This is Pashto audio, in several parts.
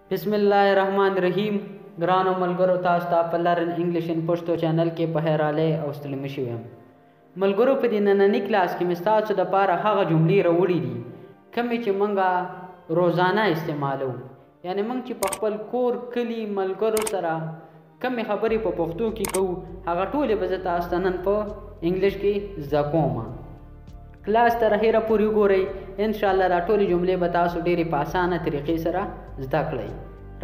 बिस्मिल्लाहिर्रहमानिर्रहीम ګرانو ملګرو تاسو ته په لرن انګلیش ان پښتو چینل کې په هراله او ستړي مشي یم ملګرو په دې نننی کلاس کې مې ستاسو دپاره هغه جملې راوړي دي کومې چې موږ روزانه استعمالو یعنی موږ چې په خپل کور کلي ملګرو سره کومې خبرې په پښتو کې کوو هغه ټولې به زه تاسو ته نن په انګلیش کې زده کوم کلاس تر اخره پورې وګورئ انشاءالله دا ټولې جملې به تاسو ډېرې په اسانه طریقې سره زده کړئ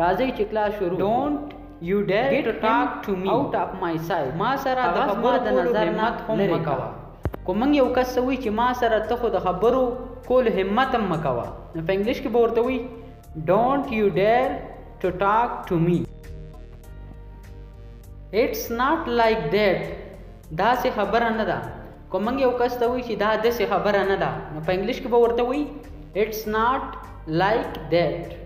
راځئ چې کلاس شروع Don't you dare to talk to me out of my sight ما سره د خبرو د نظر نه لرې کوه که موږ یو کس څه وایي چې ما سره ته خو د خبرو کولو همت هم مه کوه نو په انګلیش کې به ورته وایي Don't you dare to talk to me It's not like that داسې خبره نه ده که موږ یو کس ته وایي چې دا داسې خبره نه ده نو په انګلیش کې به ورته وایي It's not like that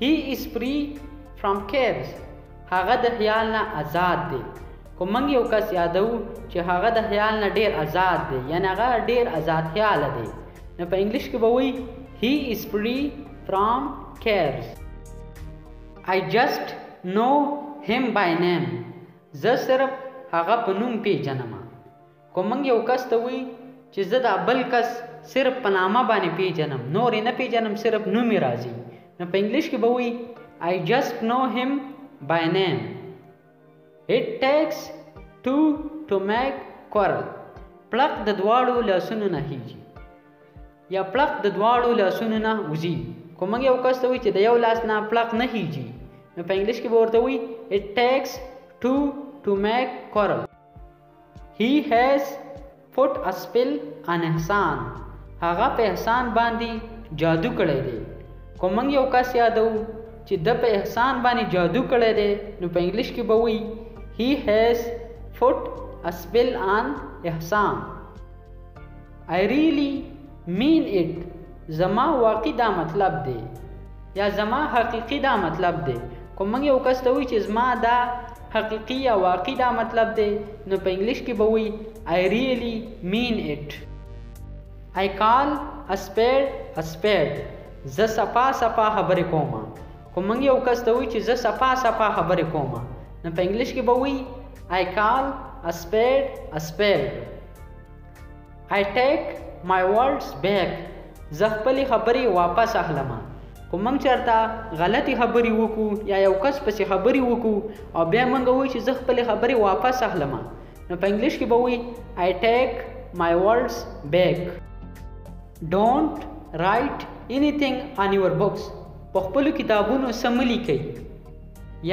He is free from cares هغه د خیال نه آزاد دی که موږ یو کس یادو چې هغه د خیال نه ډېر آزاد دی یعنی هغه ډېر آزاد خیاله دی نو په انګلیش کې به وایي He is free from cares I just know him by name زه صرف هغه په نوم پیژنم که موږ یو کس ته وایي چې زه دا بل کس صرف په نامه باندې پیژنم نور یې نه پیژنم صرف نوم یې راځي نو په انګلیش کې به وایي I just know him by name It takes two to make quarrel پړق د دواړو لاسونو نه هیږي یا پړق د دواړو لاسونو نه وځي که موږ یو کس ته وایي چې د یو لاس نه پړق نه هیږي نو په انګلیش کې به ورته وایي It takes two to make quarrel He has put a spell on احسان هغه په احسان باندې جادو کړی دی که موږ یو کس یادو چې د په احسان باندې جادو کړی دی نو په انګلیش کې به وایي He has put a spell on احسان I really mean it زما واقعي دا مطلب دی یا زما حقیقي دا مطلب دی که موږ یو کس ته وایي چې زما دا حقیقي یا واقعي دا مطلب دی نو په انګلیش کې به وایي I really mean it I call a spade a spade زه صفا صفا خبرې کوم که موږ یو کس ته وایي چې زه صفا صفا خبرې کوم نو په انګلیش کې به وایي I call a spade a spade I take my words back زه خپلې خبرې واپس اخلم که موږ چېرته غلطې خبرې وکړو یا یو کس پسې خبرې وکړو او بیا موږ وایو چې زه خپلې خبرې واپس اخلم نو په انګلیش کې به وایي I take my words back Don't write anything on your books په خپلو کتابونو څه مه لیکئ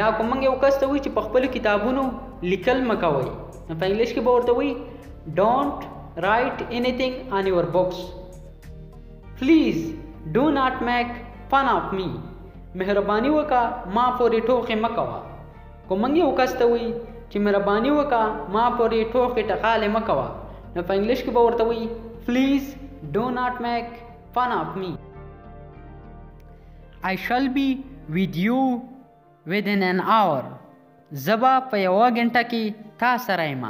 یا که موږ یو کس ته وایي چې په خپلو کتابونو لیکل مه کوئ نو په انګلیش کې به ورته وایي Don't write anything on your books Please do not make fun of me مهرباني وکړه ما پورې ټوکې مه کوه که موږ یو کس ته وایي چې مهرباني وکړه ما پورې ټوکې ټقالې مه کوه نو په انګلیش کې به ورته وایي Please do not make fun of me I shall be with you within an hour زه به په یوه غنټه کې تا سره یم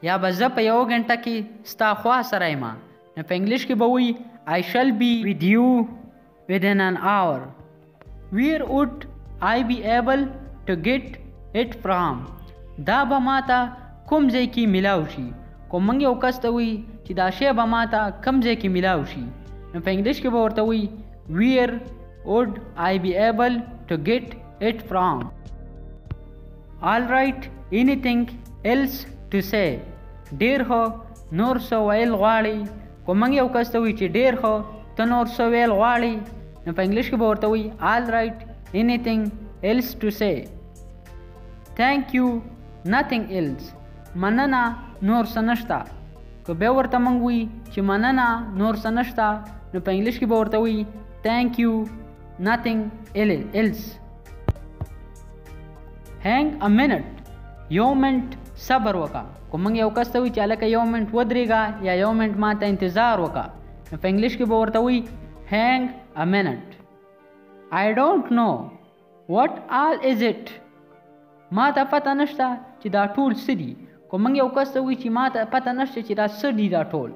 یا به زه په یوه غنټه کې ستا خوا سره یم نو په انګلیش کې به وایي I shall be with you within an hour Where would I be able to get it from دا به ما ته کوم ځای کې میلاو شي که موږ یو کس ته وایي چې دا شی به ما ته کوم ځای کې میلاو شي نو په انګلیش کې به ورته وایي Where would I be able to get it from All right anything else to say ډېر ښه نور څه ویل غواړي که موږ یو کس ته وایي چې ډېر ښه ته نور څه ویل غواړي نو په انګلیش کې به ورته وایي All right anything else to say Thank you nothing else مننه نور څه نشته که بیا ورته موږ وایي چې مننه نور څه نشته نو په انګلیش کې به ورته وایي Thank you nothing else Hang a minute یو منټ صبر وکړه که موږ یو کس ته وایي چې هلکه یو منټ ودرېږه یا یو منټ ما ته انتظار وکړه نو په انګلیش کې به ورته وایي Hang a minute I don't know what all is it ما ته پته نشته چې دا ټول څه دي که موږ یو کس ته وایي چې ما ته پته نشته چې دا څه دي دا ټول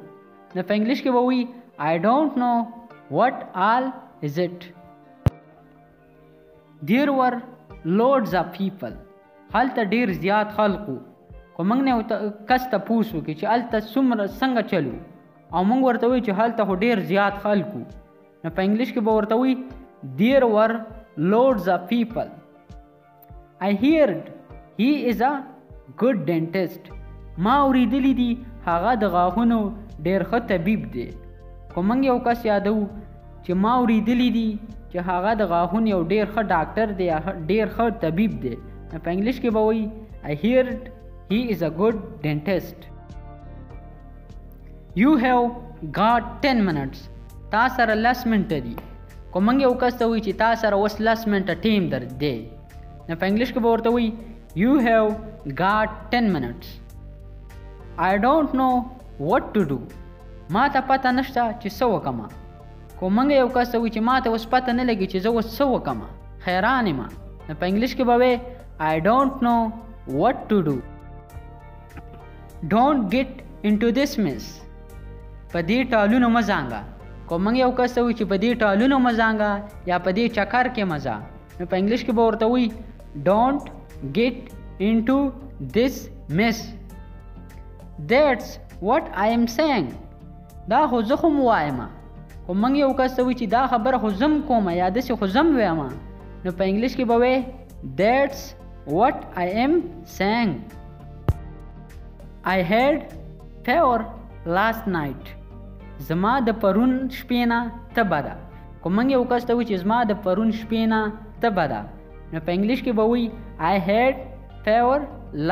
نو په انګلیش کې به وایي I don't know what all is it There were loads of people. هلته ډیر زیات خلقو. کو موږ نه کس ته پوښ وکړي چې هلته څنګه چلو او موږ ورته وایو چې هلته خو ډیر زیات خلقو، نو په انګلیش کې به ورته وایي There were loads of people. I heard he is a good dentist. ما اوریدلی دي هغه د غاښونو ډیر ښه طبیب دی. خو موږ یو کس یادو چې ما اوریدلی دي چې هغه د غاښونو یو ډیر ښه ډاکټر دی یا ډیر ښه طبیب دی، نو په انګلیش کې به وایي I heard he is a good dentist. You have got 10 minutes. تا سره 10 منټه دي. کو موږ یو کس ته وایي چې تا سره اوس 10 منټه ټیم در دی، نو په انګلیش کې به ورته وایي You have got 10 minutes. I don't know what to do. ما ته پته نشته چې څه وکړم. کو موږ یو کس ته وایي چې ما ته اوس پته نه لګي چې زه اوس څه وکړم، حیران یم، نو په انګلیش کې به وایي I don't know what to do. Don't get into this mess. په دې ټالونو مه ځانګه. کو موږ یو کس ته وایي چې په دې ټالونو مه ځانګه یا په دې چکر کې مه ځه، نو په انګلیش کې به ورته وایي Don't get into this mess. That's what I am saying. دا خو زه خو م وایم. خو موږ یو کس ته وایي چې دا خبره خو زه م کوم یا داسې خو زه م ویم، نو په انګلیش کې به وایي That's what I am saying. I had fever last night. زما د پرون شپې نه تبه ده. کو موږ یو کس ته وایي چې زما د پرون شپې نه تبه ده، نو په انګلیش کې به وایي I had fever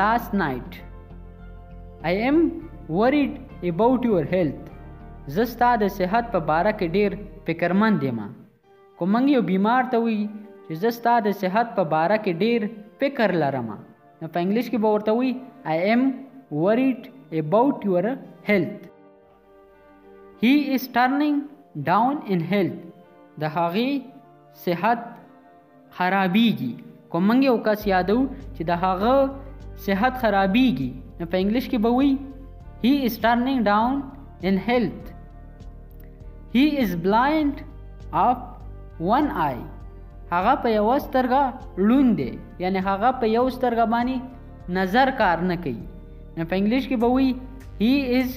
last night. I am worried about your health. زه ستا د صحت په باره کې ډیر فکرمند یم. کو موږ یو بیمار ته وایي چې زه ستا د صحت په باره کې ډیر فکر لرم، نو په انګلیش کې به ورته وایي I am worried about your health. He is turning down in health. د هغې صحت خرابیږي. کو موږ یو کس یادو چې د هغه صحت خرابیږي، نو په انګلیش کې به وایي He is turning down in health. He is blind of one eye. هغه په یو سترګه ړوند دی، یعنی هغه په یو سترګه باندې نظر کار نه کوي، نو په انګلیش کې به وایي He is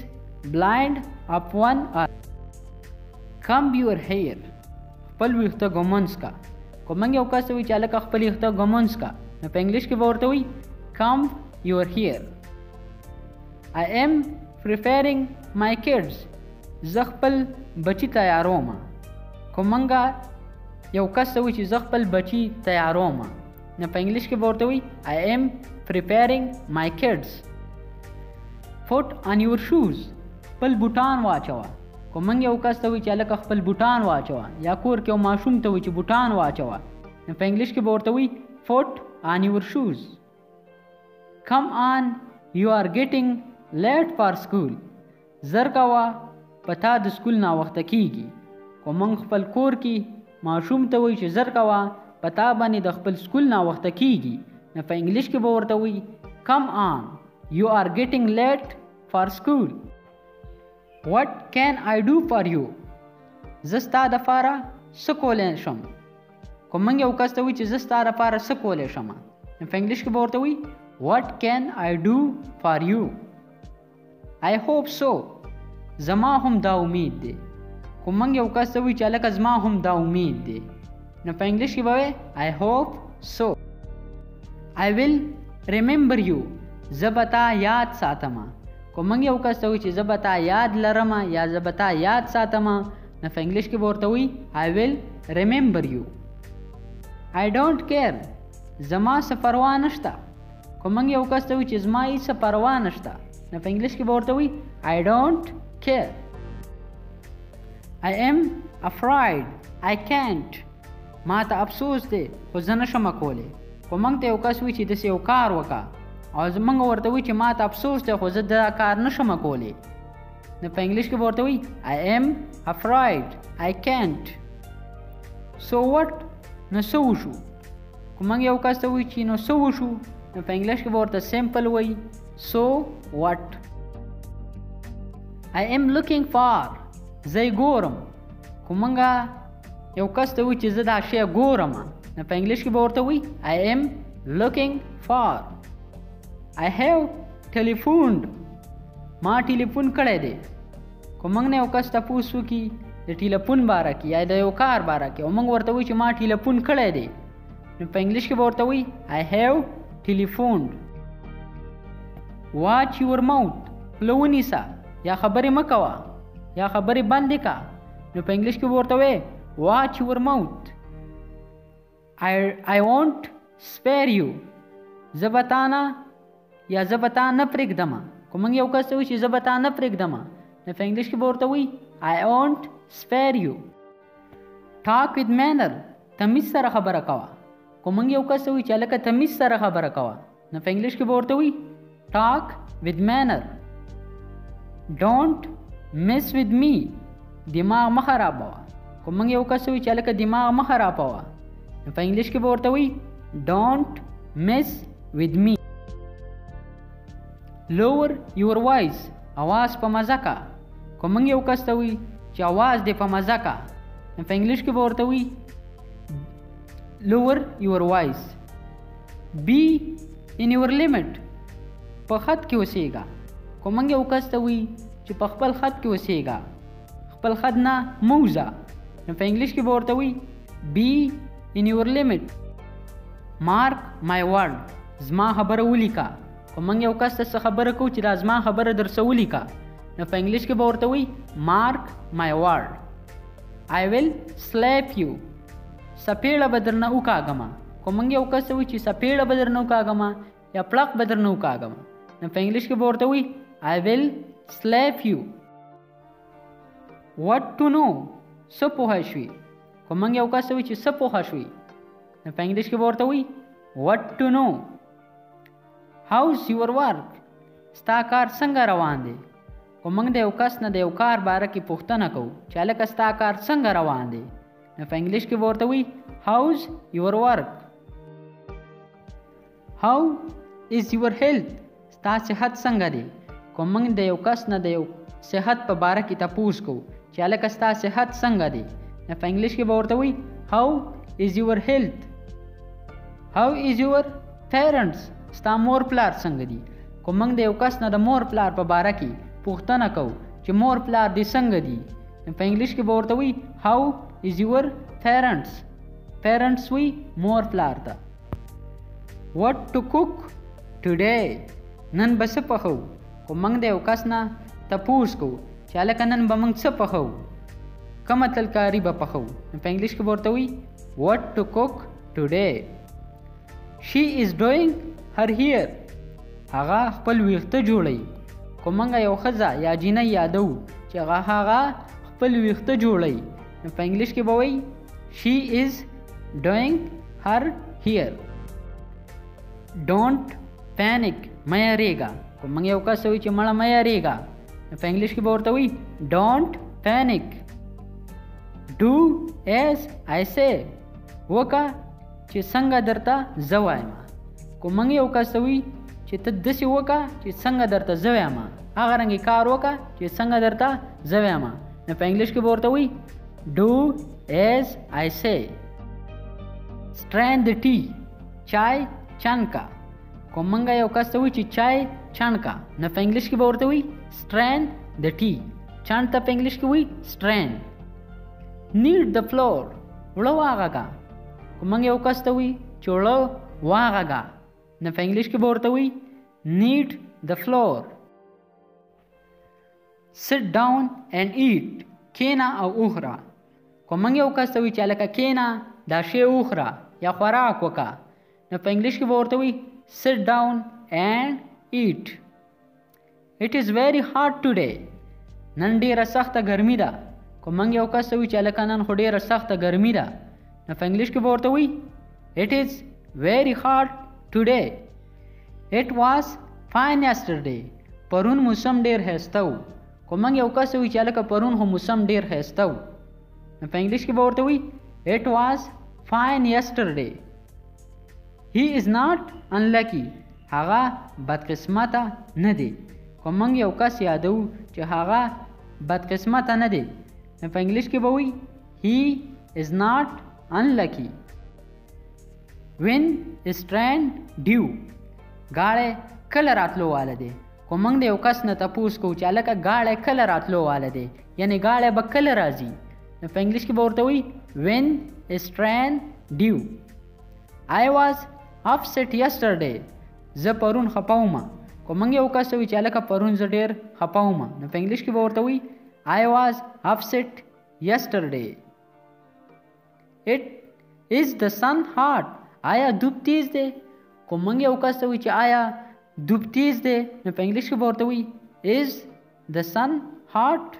blind of one eye. Comb your hair. خپل ویښته ږمنځ کا. کو موږ یو کس ته وایي چې هلکه خپل ویښته ږمنځ کا، نو په انګلیش کې به ورته وایي Comb your hair. I am preparing my kids. زه خپل بچی تیاروم. کو موږ یو کس ته وایي چې زه خپل بچی تیاروم، نو په انګلیش کې به ورته وایي I am preparing my kids. Put on your shoes. خپل بوټان واچوه. کو موږ یو کس ته وایي چې هلکه خپل بوټان واچوه، یا کور کې یو ماشوم ته وایي چې بوټان واچوه، نو په انګلیش کې به ورته وایي Put on your shoes. Come on, you are getting late for school. زر کوه په تا د سکول ناوخته کیږي. کو موږ خپل کور کې ماشوم ته وایي چې زر کوه په تا باندې د خپل سکول ناوخته کیږي، نو په انګلیش کې به ورته وایي Come on, you are getting late for school. What can I do for you? زه ستا دپاره څه کولی شم. کو موږ یو کس ته وایي چې زه ستا دپاره څه کولی شم، نو په انګلیش کې به ورته وایي What can I do for you? I hope so. زما هم دا امید دی. کو موږ یو کس ته وایي چې هلکه زما هم دا امید دی، نو په انګلیش کې به وایي I hope so. I will remember you. زه به تا یاد ساتم. کو موږ یو کس ته وایي چې زه به تا یاد لرم یا زه به تا یاد ساتم، نو په انګلیش کې به ورته وایي I will remember you. I don't care. زما څه پروا نشته. کو موږ یو کس ته وایي چې زما هېڅ پروا نشته، نو په انګلیش کې به ورته وایي I don't care. I am afraid. I can't. ما ته افسوس دی خو زه نشم کولی. کو موږ ته یو کس وایي چې داسې یو کار وکړه او موږ ورته وایي چې ما ته افسوس دی خو زه دا کار نشم کولی، نو په انګلیش کې به ورته وایي I am afraid. I can't. So what? نو څه وشو. کو موږ یو کس ته وایي چې نو څه وشو، نو په انګلیش کې به ورته سمپل وایي So what? I am looking for. زه یې ګورم. کو موږ یو کس ته وایي چې زه دا شی ګورم، نو په انګلیش کې به ورته وي I am looking for. I have telephoned. ما ټلیفون کړی دی. که موږ نه یو کس تپوس وکړي د ټلیفون باره کې یا د یو کار باره کې او موږ ورته وایو چې ما ټلیفون کړی دی نو په انګلیش کې به ورته وایي I have telephoned. Watch your mouth. خوله ونیسه یا خبرې مه کوه یا خبرې بندې که نو په انګلیش کې به ورته وایي Watch your mouth. I won't spare you. زه به تا نه یا زه به تا نه پرېږدمه. که موږ یو کس ته وایو چې زه به تا نه پرېږدمه نو په انګلیش کې به ورته وایي I won't spare you. Talk with manner. تمیز سره خبره کوه. که موږ یو کس ته وایو چې هلکه تمیز سره خبره کوه نو په انګلیش کې به ورته وایي Talk with manner. Don't mess with me. دماغ مه خرابوه. که موږ یو کس ته وایو چې هلکه دماغ مه خرابوه نو په انګلیش کې به ورته وایي Don't mess with me. Lower your voice. आवाज په مزه کا. که موږ یو کس ته وایو چې आवाज دې په مزه کا نو په انګلیش کې به ورته وایي Lower your voice. Be in your limit. په خط کې اوسېږه. که موږ یو کس ته وایو چې په خپل خط کې اوسېږه خپل خط نه مه وځه نو په انګلیش کې به ورته وایي Be in your limit. Mark my word. زما خبره ولیکه. که موږ یو کس ته څه خبره کوو چې دا زما خبره درڅه ولیکه نو په انګلیش کې به ورته وایي Mark my word. I will slap you. سپېړه به درنه وکاږمه. که موږ یو کس ته وایو چې سپېړه به درنه وکاږمه یا پړق به درنه وکاږمه نو په انګلیش کې به ورته وایي I will slap you. What to know. څه پوه شوي. که موږ یو کس ته وایو چې څه پوه شوي نو په انګلیش کې به ورته وایي What to know. How's your work. ستا کار څنګه روان دی. که موږ د یو کس نه د یو کار باره کې پوښتنه کوو چې هلکه ستا کار څنګه روان دی نو په انګلیش کې به ورته وایي How's your work. How is your health. ستا صحت څنګه دی. که موږ د یو کس نه د یو صحت په باره کې تپوس کوو چې هلکه ستا صحت څنګه دی نو په انګلیش کې به ورته وایي How is your health. How is your parents. ستا مور پلار څنګه دي. که موږ د یو کس نه د مور پلار په باره کې پوښتنه کوو چې مور پلار دې څنګه دي نو په انګلیش کې به ورته وایي How is your parents. parents وایي مور پلار ته. What to cook today. نن به څه پخو. که موږ د یو کس نه تپوس کوو چې هلکه نن به موږ څه پخو کومه ترکاري به پخو نو په انګلیش کې به ورته وایي What to cook today. She is doing her hair. هغه خپل ویښته جوړوي. که موږ یو ښځه یا جینۍ یادو چې هغه خپل ویښته جوړوي نو په انګلیش کې به وایي She is doing her hair. Don't panic. مه یریږه. که موږ یو کس وایي چې مړه مه یریږه نو په انګلیش کې به ورته وایي Don't panic. Do as I say. وکړه چې څنګه درته زه وایم. که موږ یو کس ته وایي چې ته داسې وکړه چې څنګه درته زه وایم هغه رنګې کار وکړه چې څنګه درته زه وایم نو په انګلیش کې به ورته وایي Do as I say. Strain the tea. چای چند کا. که موږ یو کس ته وایي چې چای چند کا نو په انګلیش کې به ورته وایي Strain the tea. چند ته په انګلیش کې وایي Strain. Knead the flour. وړه واغږه. که موږ یو کس ته وایي چې وړه واغږه نو په انګلیش کې به ورته وایي Knead the flour. Sit down and eat. کېنه او وخوره. که موږ یو کس ته وایي چې هلکه کېنه دا شی وخوره یا خوراک وکړه نو په انګلیش کې به ورته وایي Sit down and eat. It is very hot today. نن ډېره سخته ګرمي ده. که موږ یو کس ته وایي چې هلکه نن خو ډېره سخته ګرمي ده نو په انګلیش کې به ورته وایي It is very hot today. It was fine yesterday. پرون موسم ډېر ښایسته و. که موږ یو کس وایي چې هلکه پرون خو موسم ډېر ښایسته و نو په انګلیش کې به ورته وایي It was fine yesterday. He is not unlucky. هغه بدقسمته نه دی. که موږ یو کس یادو چې هغه بدقسمته نه دی نو په انګلیش کې به وایي He is not unlucky. when is train due gaړی کله راتلو واله دی خو موږ د یو کس نه تپوس کوو چې هلکه gaړی کله راتلو واله دی یعنې gaړی به کله راځي نو په انګلیش کې به ورته وایي when is train due I was upset yesterday زه پرون خفه ومه خو موږ یو کس ته وایي چې هلکه پرون زه ډېر خفه ومه نو په انګلیش کې به ورته وایي I was upset yesterday Is the sun hot آیا دوب تیز دی خو موږ یو کس ته وایي چې آیا دوب تیز دی نو په انګلیش کې به ورته وایي is the sun hot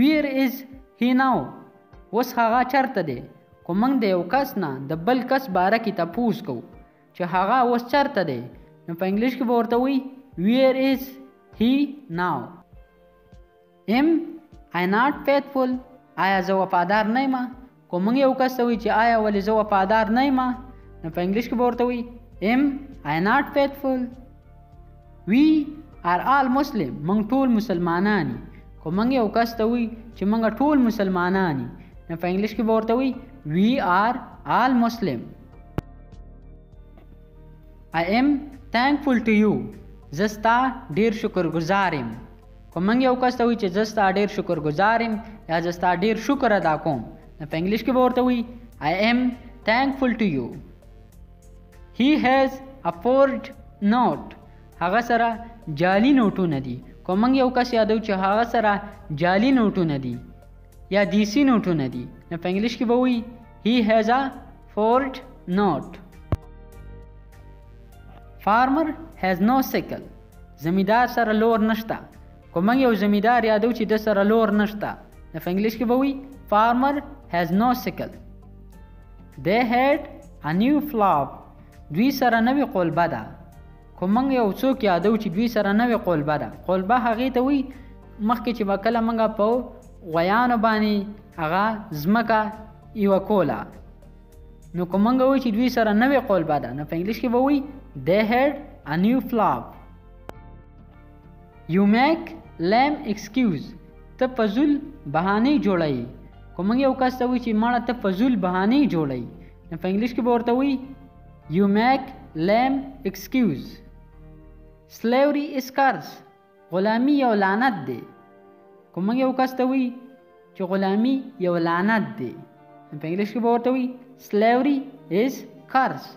where is he now اوس هغه چېرته دی خو موږ د یو کس نه د بل کس باره کې تپوس کوو چې هغه اوس چېرته دی نو په انګلیش کې به ورته وایي where is he now am I not faithful آیا زه وفادار نه یم خو موږ یو کس ته وایي چې آیا ولې زه وفادار نه یم نو په انګلیش کې به ورته وایي am I not faithful we are all Muslim موږ ټول مسلمانان یو خو موږ یو کس ته وایي چې موږ ټول مسلمانان یو نو په انګلیش کې به ورته وایي we are all Muslim I am thankful to you زه ستا ډېر شکرګزار یم خو موږ یو کس ته وایي چې زه ستا ډېر شکرګزار یم یا زه ستا ډېر شکر ادا کوم نو په انګلیش کې به ورته وایي I am thankful to you He has a forged note هغه سره جعلي نوټونه دي خو موږ یو کس یادو چې هغه سره جعلي نوټونه دي یا دیسي نوټونه دي نو په انګلیش کې به وایي He has a forged note Farmer has no sickle زمیندار سره لور نشته خو موږ یو زمیندار یادو چې د سره لور نشته نو په انګلیش کې به وایي Farmer has no sickle They had a new flop دوی سره نوې قلبه ده خو موږ یو څوک یادو چې دوی سره نوې قلبه ده قلبه هغې ته وایي مخکې چې به کله موږ په غویانو باندې هغه ځمکه یوه کوله نو که موږ وایو چې دوی سره نوې قلبه ده نو په انګلیش کې به وایي They had a new flop You make lame excuse ته فضول بهانې جوړوي خو موږ یو کس ته وایي چې مړه ته فضول بهانې جوړوي نو په انګلیش کې به ورته وایي You make lame excuse Slavery is curse غلامي یو لعنت دی خو موږ یو کس ته وایي چې غلامي یو لعنت دی نو په انګلیش کې به ورته وایي Slavery is curse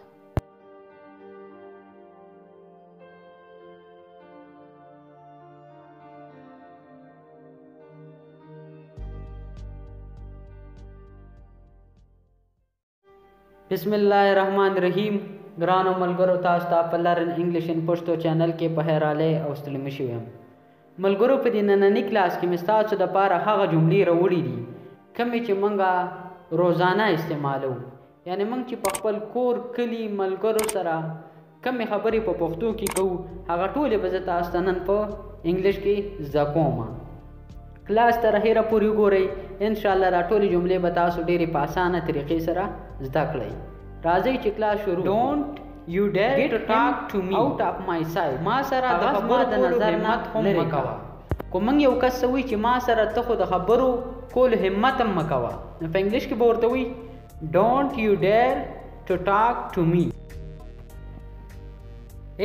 بسم الله الرحمن الرحیم ګرانو ملګرو تاسو ته په لرن انګلیش ان پښتو چینل کې په هراله او ستړي مشي یم ملګرو په دې نننی کلاس کې مستاسو د پاره هغه جملې راوړې دي کومې چې مونږه روزانه استعمالو یعنی مونږ چې په خپل کور کلی ملګرو سره کومې خبرې په پښتو کې کوو هغه ټولې به زه تاسو ته نن په انګلیش کې زده کوم کلاس تر اخره پورې وګورئ ان شاء الله دا ټولې جملې به تاسو ډېرې په اسانه طریقې سره زده کړئ راځئ چې کلاس شروع Don't you dare to talk to me out of my sight ما سره د خبرو د نظر نه لرې کوه خو موږ یو کس وایي چې ما سره ته خو د خبرو کولو همت هم مه کوه نو په انګلیش کې به ورته وایي Don't you dare to talk to me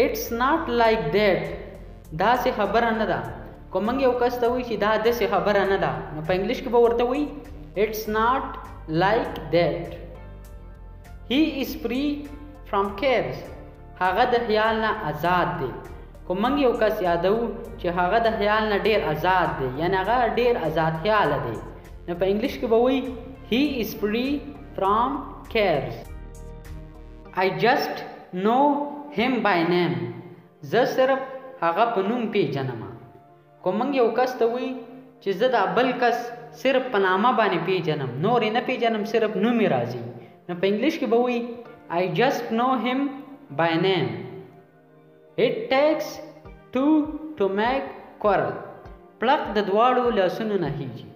It's not like that داسې خبره نه ده خو موږ یو کس ته وایي چې دا داسې خبره نه ده نو په انګلیش کې به ورته وایي It's not like that He is free from cares هغه د خیال نه آزاد دی خو موږ یو کس یادو چې هغه د خیال نه ډېر آزاد دی یعنی هغه ډېر آزاد خیاله دی نو په انګلیش کې به وایي He is free from cares I just know him by name زه صرف هغه په نوم پیژنم خو موږ یو کس ته وایي چې زه دا بل کس صرف په نامه باندې پیژنم نور یې نه پیژنم صرف نوم یې راځي نو په انګلیش کې به وایي I just know him by name It takes two to make quarrel پړق د دواړو لاسونو نه هیږي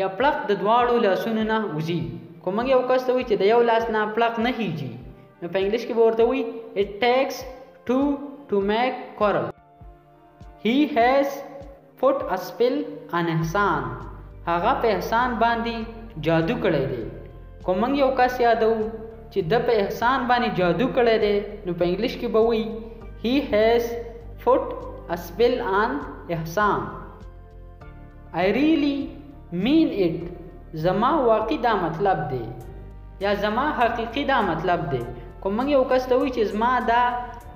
یا پړق د دواړو لاسونو نه وځي خو موږ یو کس ته وایي چې د یو لاس نه پړق نه هیږي نو په انګلیش کې به ورته وایي It takes two to make quarrel He has put a spell on احسان هغه په احسان باندې جادو کړی دی خو موږ یو کس یادو چې د په احسان باندې جادو کړی دی نو په انګلیش کې به وایي he has put a spell on احسان. I really mean it زما واقعي دا مطلب دی یا زما حقیقي دا مطلب دی. کوم موږ یو کس ته وایي چې زما دا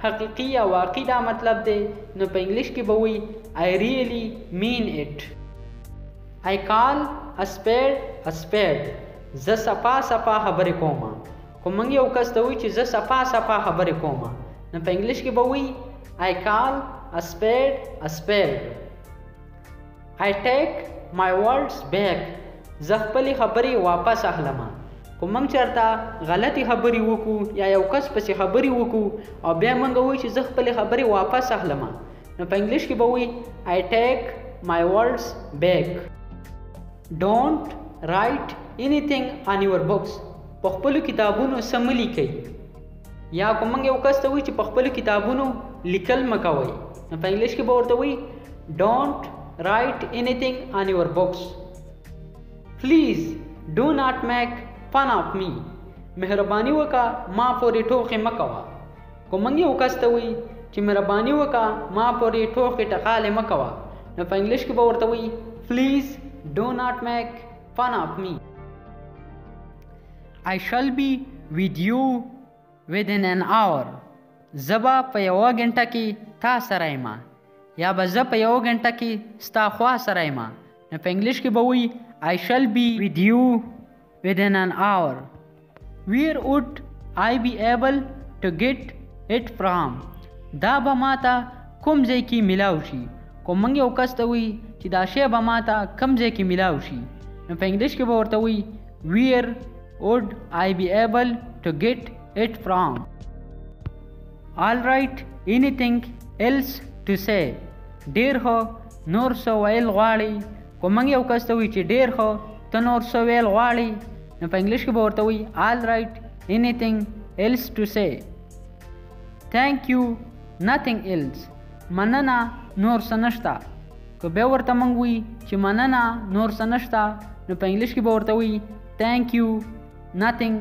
حقیقي یا واقعي دا مطلب دی نو په انګلیش کې به وایي I really mean it. I call a spade a spade زه صفا صفا خبرې کوم. کوم موږ یو کس ته وایي چې زه صفا صفا خبرې کوم نو په انګلیش کې به وایي I call a spade a spade. I take my words back زه خپلې خبرې واپس اخلم. خو موږ چېرته غلطې خبرې وکړو یا یو کس پسې خبرې وکړو او بیا موږ وایو چې زه خپلې خبرې واپس اخلم نو په انګلیش کې به وایي I take my words back. Don't write anything on your books په خپلو کتابونو څه مه لیکئ. یا کوم موږ یو کس ته وایي چې په خپلو کتابونو لیکل مه کوئ نو په انګلیش کې به ورته وایي Don't write anything on your books. Please do not make fun of me مهرباني وکړه ما پورې ټوکې مه کوه. کوم موږ یو کس ته وایي چې مهرباني وکړه ما پورې ټوکې ټقالې مه کوه نو په انګلیش کې به ورته وایي Please do not make fun of me. I shall be with you within an hour زه به په یوه غنټه کې تا سره یم یا به زه په یوه غنټه کې ستا خوا سره یم نو په انګلیش کې به وایي I shall be with you within an hour. Where would I be able to get it from دا به ماته کوم ځای کې میلاو شي. کوم موږ یو کس ته وایي چې دا شی به ماته کوم ځای کې میلاو شي نو په انګلیش کې به ورته وایي Where would I be able to get it from. All right anything else to say ډېر ښه نور څه ویل غواړي. کوم موږ یو کس ته وایي چې ډېر ښه ته نور څه ویل غواړي نو په انګلیش کې به ورته وایي All right anything else to say. Thank you nothing else مننه نور څه نشته. که بیا ورته موږ وایي چې مننه نور څه نشته نو په انګلیش کې به ورته وایي Thank you nothing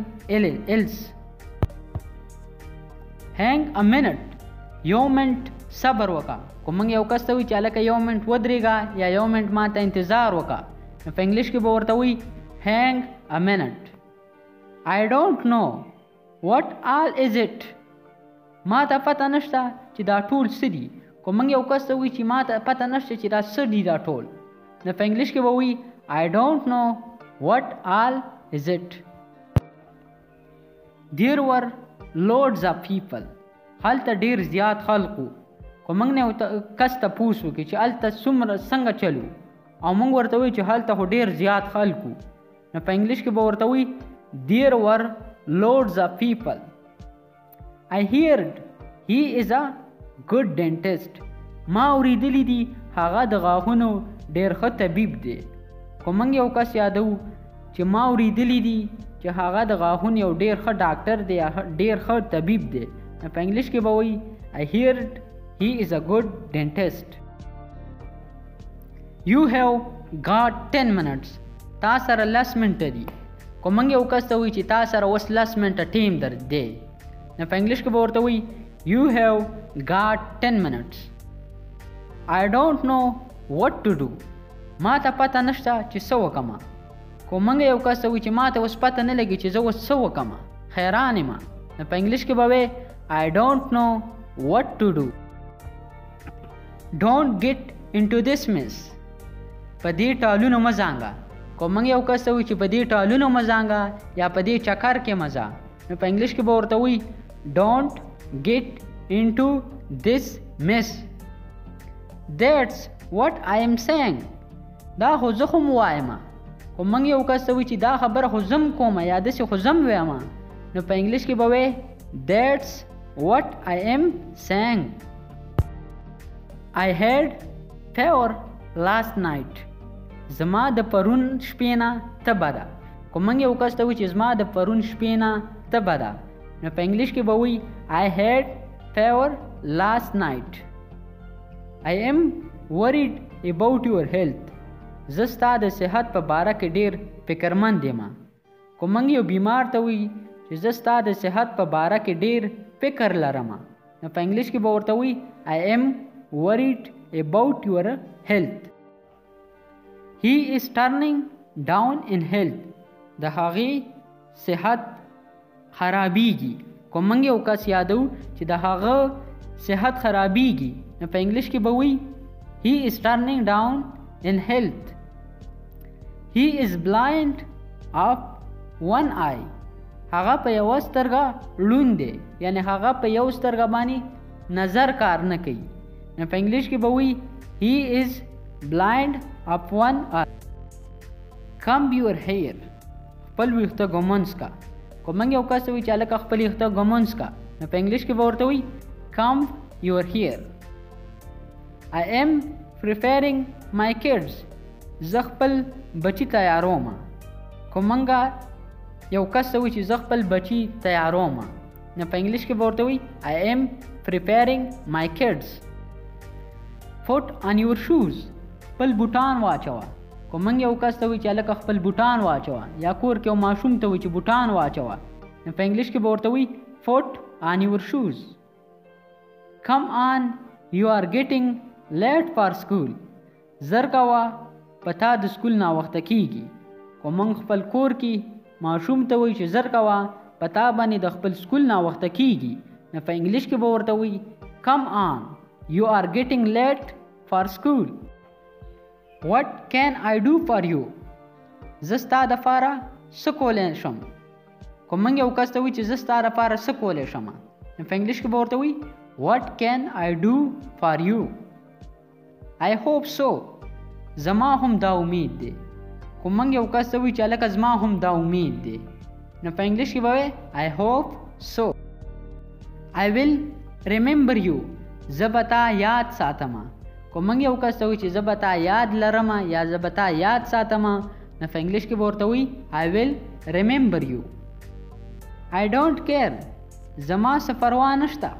else. Hang a minute یو منټ صبر وکړه. کوم موږ یو کس ته وایي چې هلکه یو منټ ودرېږه یا یو منټ ما ته انتظار وکړه نو په انګلیش کې به ورته وایي Hang a minute. I don't know what all is it ما ته پته نشته چې دا ټول څه دي. کوم موږ یو کس ته وایي چې ما ته پته نشته چې دا څه دي دا ټول نو په انګلیش کې به وایي I don't know what all is it. There were loads of people هلته ډېر زیات خلقو. کوم موږ نه کس ته پوښ وکړي چې هلته څومره څنګه چلو او موږ ورته وایو چې هلته خو ډېر زیات خلقو نو په انګلیش کې به ورته وایي There were loads of people. I heard he is a good dentist ما اورېدلی دي هغه د غاښونو ډېر ښه طبیب دی. کوم موږ یو کس یادو چې ما اورېدلی دي چې هغه د غاښونو یو ډېر ښه ډاکټر دی یا ډېر ښه طبیب دی نو په انګلیش کې به وایي I heard he is a good dentist. You have got 10 minutes تا سره 10 منټه دي. کوم موږ یو کس ته وایي چې تا سره اوس 10 منټه ټیم در دی نو په انګلیش کې به ورته وایي You have got 10 minutes. I don't know what to do ما ته پته نشته چې څه وکړم. کوم موږ یو کس ته وایي چې ما ته اوس پته نه لګي چې زه اوس څه وکړم حیران یم نو په انګلیش کې به وایي I don't know what to do. Don't get into this mess په دې ټالونو مه ځانګه. کوم موږ یو کس ته وایي چې په دې ټالونو مه ځانګه یا په دې چکر کې مه ځه نو په انګلیش کې به ورته وایي Don't get into this mess. That's what I am saying دا خو زه خو م وایم. کوم موږ یو کس ته وایي چې دا خبره خو زه م کومه یا داسې خو زه م ویم نو په انګلیش کې به وایي That's what I am saying. I had fever last night زما د پرون شپې نه تبه ده. کوم موږ یو کس ته وایي چې زما د پرون شپې نه تبه ده نو په انګلیش کې به وایي I had fever last night. I am worried about your health زه ستا د صحت په باره کې ډېر فکرمند یم. کوم موږ یو بیمار ته وایي چې زه ستا د صحت په باره کې ډیر فکر لرم. نو په انګلیش کې به ورته وي I am worried about your health. He is turning down in health. د هغې صحت خرابیږي. کوم موږ یو کس یادو چې د هغه صحت خرابیږي نو په انګلیش کې به وي He is turning down in health. He is blind of one eye. هغه په یو سترګه ړوند دی، یعنی هغه په یو سترګه باندې نظر کار نه کوي. نو په انګلیش کې به وي He is blind of one eye. Comb your hair. خپل ویښته ږمنځ کا. کوم موږ یو کس وي چې هلکه خپل ویښته ږمنځ کا نو په انګلیش کې به ورته وي Comb your hair. I am preparing my kids. زه خپل بچی تیاروم. کوم موږ یو کس وي چې زه خپل بچی تیاروم نو په انګلیش کې به ورته وي I am preparing my kids. Put on your shoes. خپل بوټان واچوه. کوم موږ یو کس ته وي چې هلکه خپل بوټان واچوه، یا کور کې یو ماشوم ته وي چې بوټان واچوه نو په انګلیش کې به ورته وي Put on your shoes. Come on, you are getting late for school. زر کوه په تا د سکول ناوخته کیږي. کوم موږ خپل کور کې ماشوم ته وي چې زر کوه په تا باندې د خپل سکول ناوخته کیږي نو په انګلیش کې به ورته وي Come on, you are getting late for school. What can I do for you? زه ستا دپاره څه کولی شم. کوم موږ یو کس ته وي چې زه ستا دپاره څه کولی شم نو په انګلیش کې به ورته وي What can I do for you? I hope so. زما هم دا امید دی. کوم موږ یو کس ته وي چې هلکه زما هم دا امید دی نو په انګلیش کې به وي I hope so. I will remember you. زه به تا یاد ساتم. کوم موږ یو کس ته وي چې زه به تا یاد لرم یا زه به تا یاد ساتم نو په انګلیش کې به ورته وي I will remember you. I don't care. زما څه پروا نشته.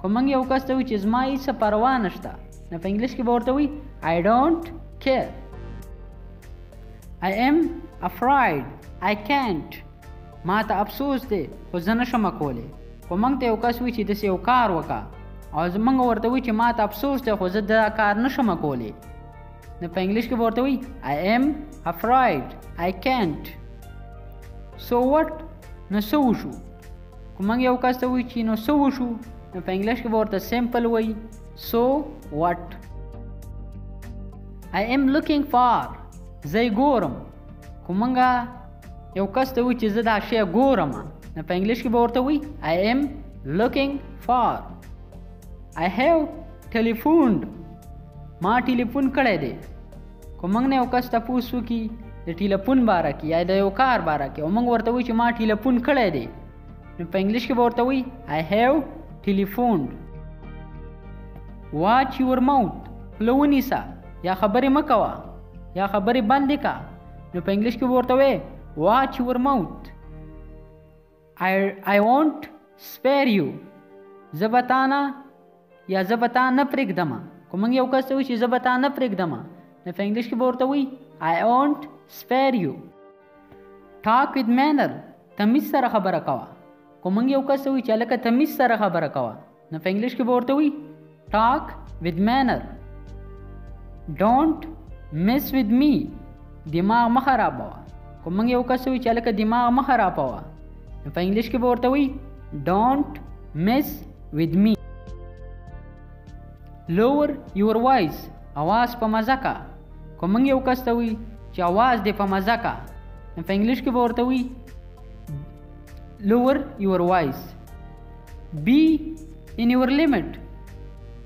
کوم موږ یو کس ته وي چې زما هېڅ پروا نشته نو په انګلیش کې به ورته وي I don't care. I am afraid. I can't. ما ته افسوس دی خو زه نشم کولی. کوم موږ ته یو کس وي چې داسې یو کار وکړه او موږ ورته وي چې ما ته افسوس دی خو زه دا کار نشم کولی نو په انګلیش کې به ورته وي I am afraid. I can't. So what? نو څه وشو. کوم موږ یو کس ته وي چې نو څه وشو نو په انګلیش کې به ورته سمپل وي So what? I am looking for. زه یې ګورم. کوم موږ یو کس ته وي چې زه دا شی ګورم نو په انګلیش کې به ورته وي I am looking for. I have telephoned. ما ټلیفون کړی دی. کوم موږ نه یو کس تپوس وکړي د ټلیفون باره کې یا د یو کار باره کې او موږ ورته وایو چې ما ټلیفون کړی دی نو په انګلیش کې به ورته وایي I have telephoned. Watch your mouth. خوله ونیسه یا خبرې مه کوه یا خبرې بندې که نو په انګلیش کې به ورته وایي Watch your mouth. I won't spare you. زه به تا نه یا زه به تا نه پرېږدم. که موږ یو کس ته وایي چې زه به تا نه پرېږدم نو په انګلیش کې به ورته وایي I won't spare you. Talk with manner. تمیز سره خبره کوه. که موږ یو کس ته وایي چې هلکه تمیز سره خبره کوه نو په انګلیش کې به ورته وایي Talk with manner. Don't mess with me. دماغ مه خرابوه. که موږ یو کس وایي چې هلکه دماغ مه خرابوه نو په انګلیش کې به ورته وایي Don't mess with me. Lower your voice. आवाज په مزه کا. که موږ یو کس ته وایي چې आवाज دې په مزه کا نو په انګلیش کې به ورته وایي Lower your voice. Be in your limit.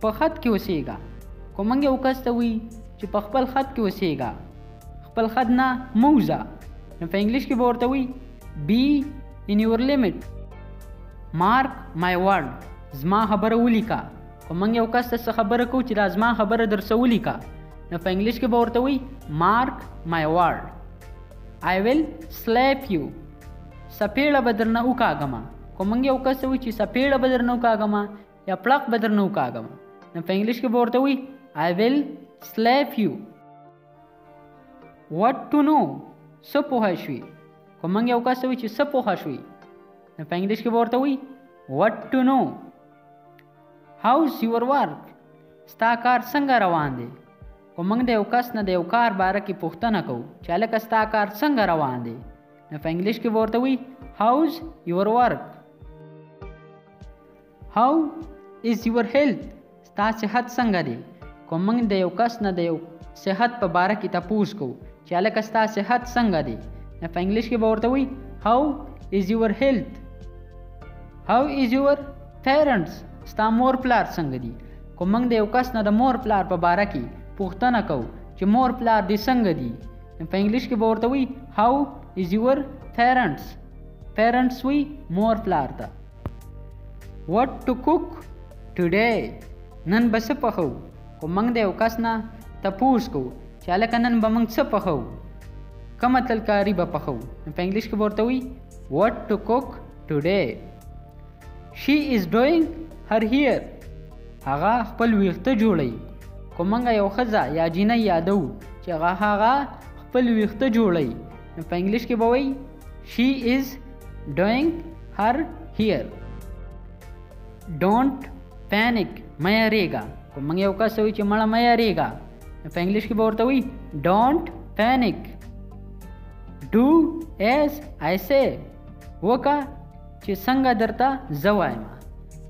په خط کې اوسېږه. که موږ یو کس ته وایي چې په خپل خط کې اوسېږه خپل خط نه مه وځه نو په انګلیش کې به ورته وایي Be in your limit. Mark my word. زما خبره ولیکه. که موږ یو کس ته څه خبره کوو چې دا زما خبره در څه ولیکه نو په انګلیش کې به ورته وایي Mark my word. I will slap you. سپېړه به درنه وکاږم. که موږ یو کس ته وایي چې سپېړه به درنه وکاږم یا پړق به درنه وکاږم نو په انګلیش کې به ورته وایي I will slap you. What to know. څه پوهه شوي. که موږ یو کس ته وایي چې څه پوهه شوي نو په انګلیش کې به ورته وي what to know. how's your work ستا کار څنګه روان دی. خو موږ د یو کس نه د یو کار باره کې پوښتنه کوو چې هلکه ستا کار څنګه روان دی نو په انګلیش کې به ورته وي how's your work. how is your health ستا صحت څنګه دی. خو موږ د یو کس نه د یو صحت په باره کې تپوس کوو چې هلکه ستا صحت څنګه دی نو په انګلیش کې به ورته وي how is your health. how is your parents ستا مور پلار څنګه دي. خو موږ د یو کس نه د مور پلار په باره کې پوښتنه کوو چې مور پلار دې څنګه دي نو په انګلیش کې به ورته وي how is your parents. parents وي مور پلار ته. what to cook today نن به څه پخو. خو موږ د یو کس نه تپوس کوو چې هلکه نن به موږ څه پخو کومه ترکاري به پخو نو په انګلیش کې به ورته وي what to cook today. she is doing her hair هغه خپل ویښته جوړوي. خو موږ یو ښځه یا جینۍ یادو چې هغه خپل ویښته جوړوي نو په انګلیش کې به وایي she is doing her hair. don't panic مه یریږه. خو موږ یو کس وایي چې مړه مه یریږه نو په انګلیش کې به ورته وایي don't panic. do as I say وکړه چې څنګه درته زه وایم.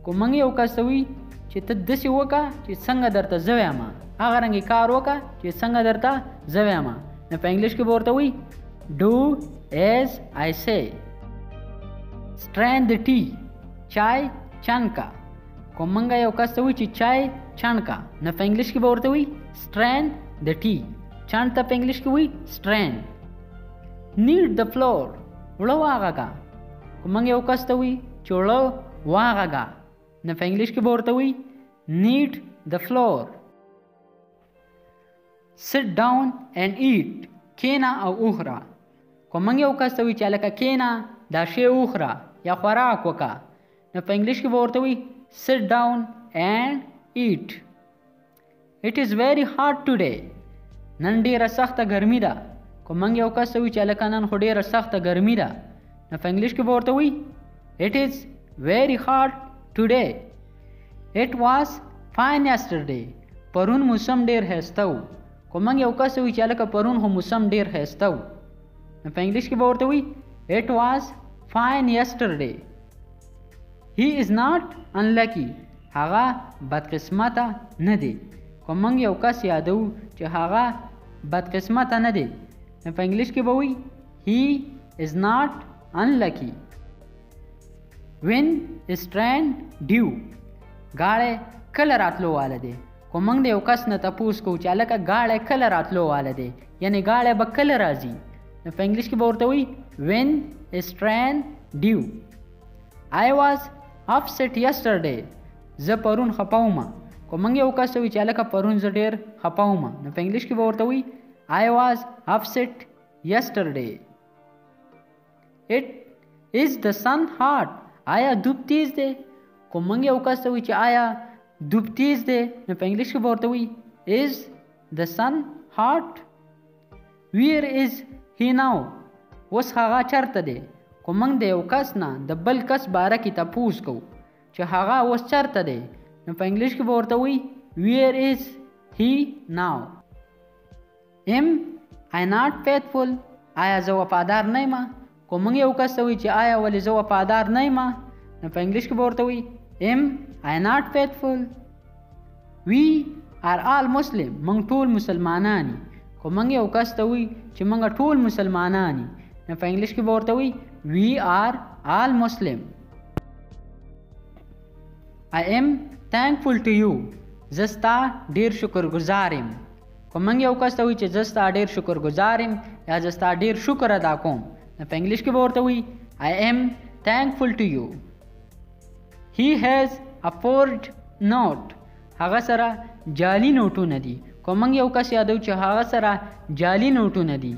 خو موږ یو کس وایي چې ته داسې وکړه چې څنګه درته زه وایم. هغه رنګې کار وکړه چې څنګه درته زه وایم نو په انګلیش کې به ورته وایي do as I say. strain the tea چای چانکا. خو موږ یو کس ته وایي چې چای چانکا نو په انګلیش کې به ورته وایي strain the tea. چاند ته په انګلیش کې وایي strain. knead the flour وړه واغږه. خو موږ یو کس ته وایي چې وړه واغږه نو په انګلیش کې به ورته وایي knead the flour. sit down and eat کینا او اوخره. خو موږ یو کس ته وایي چې هلکه کینا دا شی اوخره یا خوراک وکړه نو په انګلیش کې به ورته وایي sit down and eat. it is very hot today نن ډیره سخته ګرمي ده. خو موږ یو کس ته وایي چې هلکه نن خو ډیره سخته ګرمي ده نو په انګلیش کې به ورته وایي it is very hot today. it was fine yesterday پرون موسم ډیر ښایسته و. خو موږ یو کس وایي چې هلکه پرون خو موسم ډیر ښایسته و نو په انګلیش کې به ورته وایي it was fine yesterday. he is not unlucky هغه بدقسمته نه دی. خو موږ یو کس یادو چې هغه بدقسمته نه دی نو په انګلیش کې به وایي he is not unlucky. when is train due ګاړی کله راتلو واله دی. خو موږ د یو کس نه تپوس کوو چې هلکه ګاړی کله راتلو واله دی یعنې ګاړی به کله راځي نو په انګلیش کې به ورته وایي when is train due. I was upset yesterday زه پرون خفه وم. خو موږ یو کس وایي چې هلکه پرون زه ډېر خفه وم نو په انګلیش کې به ورته وایي I was upset yesterday. it is the sun hot آیا دوب تیز دی. خو موږ یو کس ته وایي چې آیا دوب تیز دی نو په انګلیش کې به ورته وایي is the sun hot. where is he now اوس هغه چېرته دی. خو موږ د یو کس نه د بل کس باره کې تپوس کوو چې هغه اوس چېرته دی نو په انګلیش کې به ورته وایي where is he now. am I not faithful آیا زه وفادار نه یم. خو موږ یو کس ته وایي چې آیا ولې زه وفادار نه یم نو په انګلیش کې به ورته وایي am I not faithful. we are all Muslim موږ ټول مسلمانان یو. خو موږ یو کس ته وایي چې موږ ټول مسلمانان یو نو په انګلیش کې به ورته وایي we are all Muslim. I am thankful to you زه ستا ډېر شکرګزار یم. خو موږ یو کس ته وایي چې زه ستا ډېر شکرګزار یم یا زه ستا ډېر شکر ادا کوم نو په انګلیش کې به ورته وایي I am thankful to you. he has a forged note هغه سره جعلي نوټونه دي. خو موږ یو کس یادو چې هغه سره جعلي نوټونه دي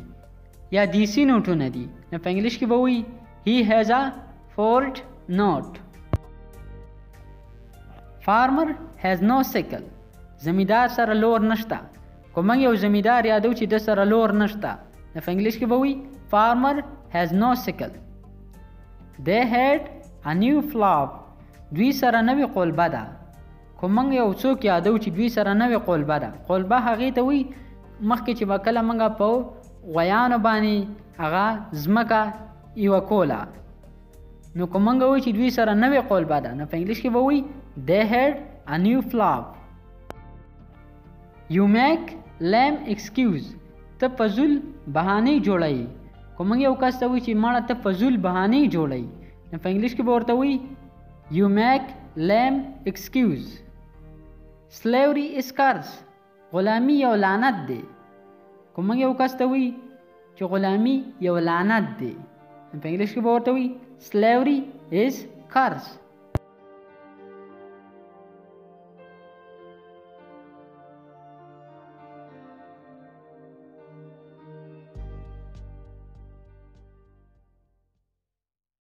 یا دیسي نوټونه دي نو په انګلیش کې به وایي he has a forged note. farmer has no sickle زمیندار سره لور نشته. خو موږ یو زمیندار یادو چې د سره لور نشته نو په انګلیش کې به وایي farmer has no sickle. they had a new flop دوی سره نوې قلبه ده. خو موږ یو څوک یادو چې دوی سره نوې قلبه ده. قلبه هغې ته وایي مخکې چې به کله موږ په غویانو باندې هغه ځمکه یوه کوله، نو که موږ وایو چې دوی سره نوې قلبه ده نو په انګلیش کې به وایي they had a new flop. You make lame excuse ته فضول بهانې جوړوي. که موږ یو کس ته وایو چې مړه ته فضول بهانې جوړوي نو په انګلیش کې به ورته وایي you make lame excuse. Slavery is curse غلامي یو لعنت دی. که موږ یو کس ته وایو چې غلامي یو لعنت دی نو په انګلیش کې به ورته وایي slavery is curse.